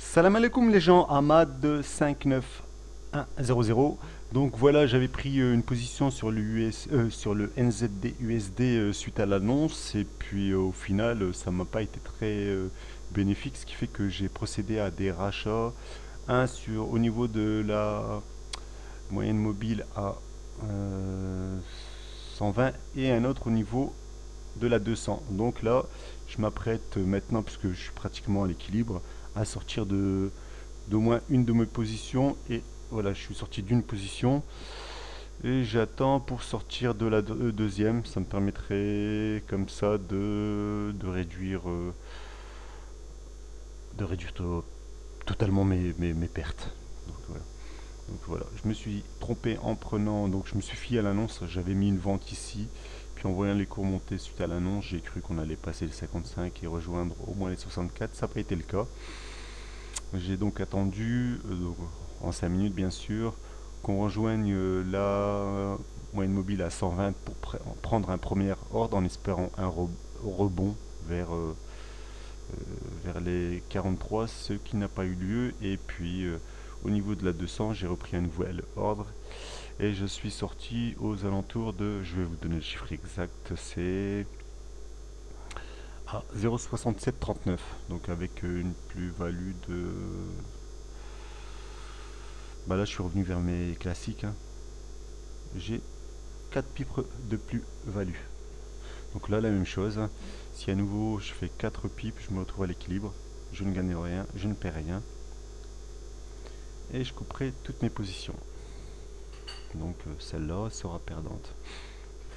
Salam alaikum les gens, Ahmad 59100. Donc voilà, j'avais pris une position sur sur le NZD USD suite à l'annonce et puis au final ça m'a pas été très bénéfique, ce qui fait que j'ai procédé à des rachats, un au niveau de la moyenne mobile à 120 et un autre au niveau de la 200. Donc là, je m'apprête maintenant, puisque je suis pratiquement à l'équilibre, à sortir d'au moins une de mes positions. Et voilà, je suis sorti d'une position et j'attends pour sortir de la deuxième. Ça me permettrait comme ça de réduire totalement mes pertes. Donc voilà. Donc voilà, je me suis trompé en prenant, donc je me suis fié à l'annonce, j'avais mis une vente ici, puis en voyant les cours monter suite à l'annonce, j'ai cru qu'on allait passer les 55 et rejoindre au moins les 64, ça n'a pas été le cas. J'ai donc attendu, donc, en 5 minutes bien sûr, qu'on rejoigne la moyenne mobile à 120 pour prendre un premier ordre en espérant un rebond vers les 43, ce qui n'a pas eu lieu. Et puis au niveau de la 200, j'ai repris un nouvel ordre et je suis sorti aux alentours de, je vais vous donner le chiffre exact, c'est à 0,6739, donc avec une plus-value de... Bah là je suis revenu vers mes classiques, hein. J'ai 4 pips de plus-value. Donc là la même chose, hein. Si à nouveau je fais 4 pips, je me retrouve à l'équilibre, je ne gagne rien, je ne perds rien. Et je couperai toutes mes positions. Donc celle-là sera perdante.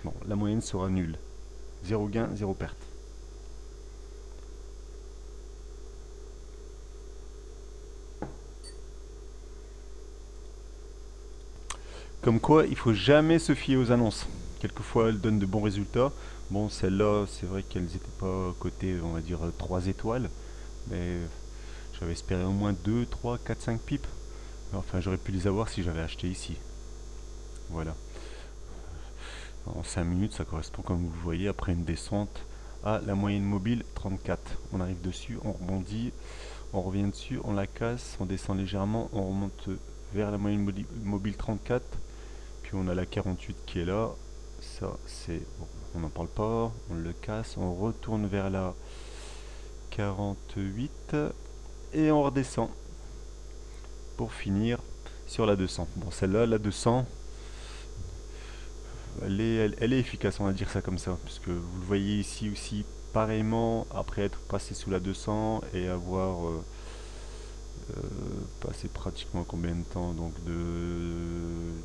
Bon, la moyenne sera nulle. 0 gain, 0 perte. Comme quoi, il faut jamais se fier aux annonces. Quelquefois, elles donnent de bons résultats. Bon, celles-là, c'est vrai qu'elles n'étaient pas cotées, on va dire, 3 étoiles. Mais j'avais espéré au moins 2, 3, 4, 5 pipes. Enfin, j'aurais pu les avoir si j'avais acheté ici. Voilà. En 5 minutes, ça correspond, comme vous le voyez, après une descente à la moyenne mobile 34. On arrive dessus, on rebondit, on revient dessus, on la casse, on descend légèrement, on remonte vers la moyenne mobile 34. Puis on a la 48 qui est là. Ça, c'est... Bon, on n'en parle pas, on le casse, on retourne vers la 48 et on redescend pour finir sur la 200. Bon, celle-là, la 200, elle est efficace, on va dire ça comme ça, puisque vous le voyez ici aussi, pareillement, après être passé sous la 200 et avoir passé pratiquement combien de temps, donc du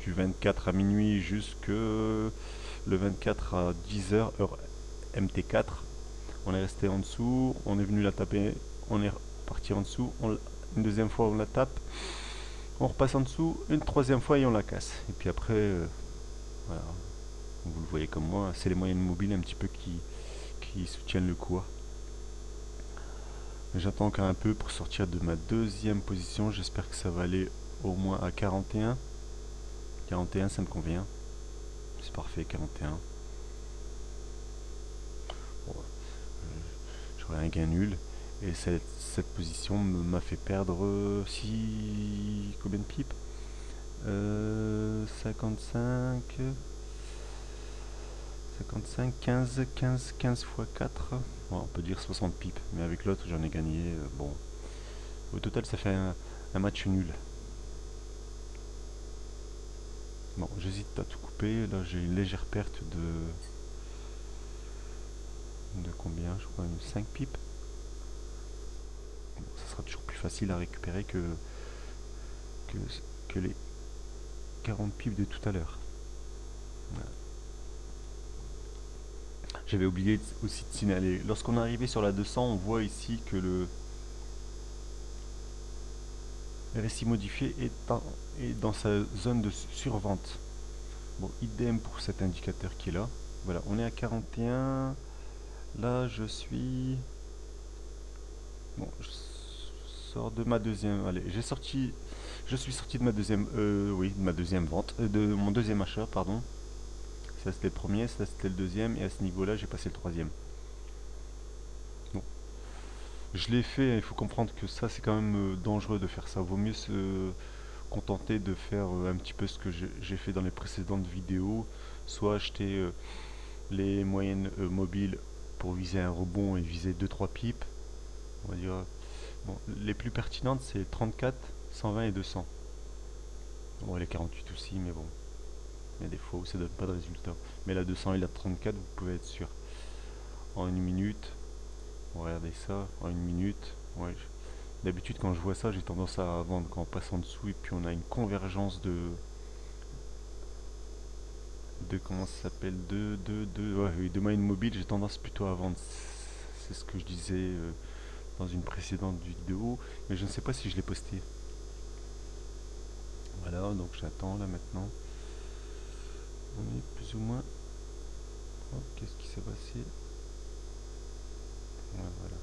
24 à minuit jusque le 24 à 10h, heure MT4, on est resté en dessous, on est venu la taper, on est parti en dessous, une deuxième fois on la tape, on repasse en dessous, une troisième fois et on la casse. Et puis après, voilà, vous le voyez comme moi, c'est les moyennes mobiles un petit peu qui soutiennent le cours. J'attends encore un peu pour sortir de ma deuxième position, j'espère que ça va aller au moins à 41. 41 ça me convient, c'est parfait 41. Bon, j'aurai un gain nul. Et cette position m'a fait perdre combien de pipes 55, 55, 15 fois 4. Bon, on peut dire 60 pipes, mais avec l'autre j'en ai gagné. Bon, au total ça fait un match nul. Bon, j'hésite à tout couper. Là j'ai une légère perte de combien, je crois, 5 pipes. Bon, ça sera toujours plus facile à récupérer que les 40 pipes de tout à l'heure. Voilà. J'avais oublié aussi de signaler. Lorsqu'on est arrivé sur la 200, on voit ici que le RSI modifié est dans sa zone de survente. Bon, idem pour cet indicateur qui est là. Voilà, on est à 41. Là, je suis... Bon, je sors de ma deuxième... Allez, je suis sorti de ma deuxième... oui, de ma deuxième vente. De mon deuxième achat, pardon. Ça c'était le premier, ça c'était le deuxième, et à ce niveau-là, j'ai passé le troisième. Bon. Je l'ai fait, il faut comprendre que ça c'est quand même dangereux de faire ça. Vaut mieux se contenter de faire un petit peu ce que j'ai fait dans les précédentes vidéos, soit acheter les moyennes mobiles pour viser un rebond et viser deux trois pipes. On va dire, bon, les plus pertinentes c'est 34, 120 et 200. Bon, les 48 aussi, mais bon, il y a des fois où ça donne pas de résultat. Mais la 200 et la 34, vous pouvez être sûr. En une minute, regardez ça, en une minute, ouais. D'habitude quand je vois ça, j'ai tendance à vendre quand on passe en dessous et puis on a une convergence de comment ça s'appelle, ouais, de moyenne mobile, j'ai tendance plutôt à vendre. C'est ce que je disais dans une précédente vidéo, mais je ne sais pas si je l'ai posté. Voilà, donc j'attends là maintenant. On est plus ou moins. Oh, qu'est-ce qui s'est passé? Ouais, voilà.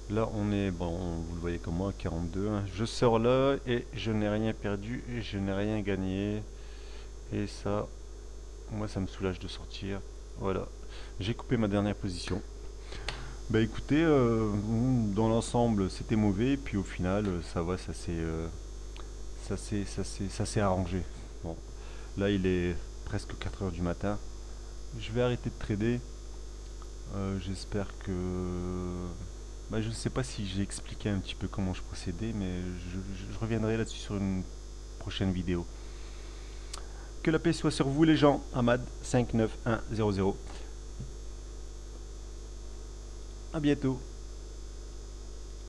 Là on est, bon, vous le voyez comme moi, 42, hein. Je sors là et je n'ai rien perdu et je n'ai rien gagné. Et ça, moi ça me soulage de sortir. Voilà, j'ai coupé ma dernière position. Bah écoutez, dans l'ensemble c'était mauvais, puis au final ça va, ça s'est arrangé. Bon, là il est presque 4 heures du matin. Je vais arrêter de trader. J'espère que... Bah, je ne sais pas si j'ai expliqué un petit peu comment je procédais, mais je reviendrai là-dessus sur une prochaine vidéo. Que la paix soit sur vous les gens. Ahmad 59100. À bientôt.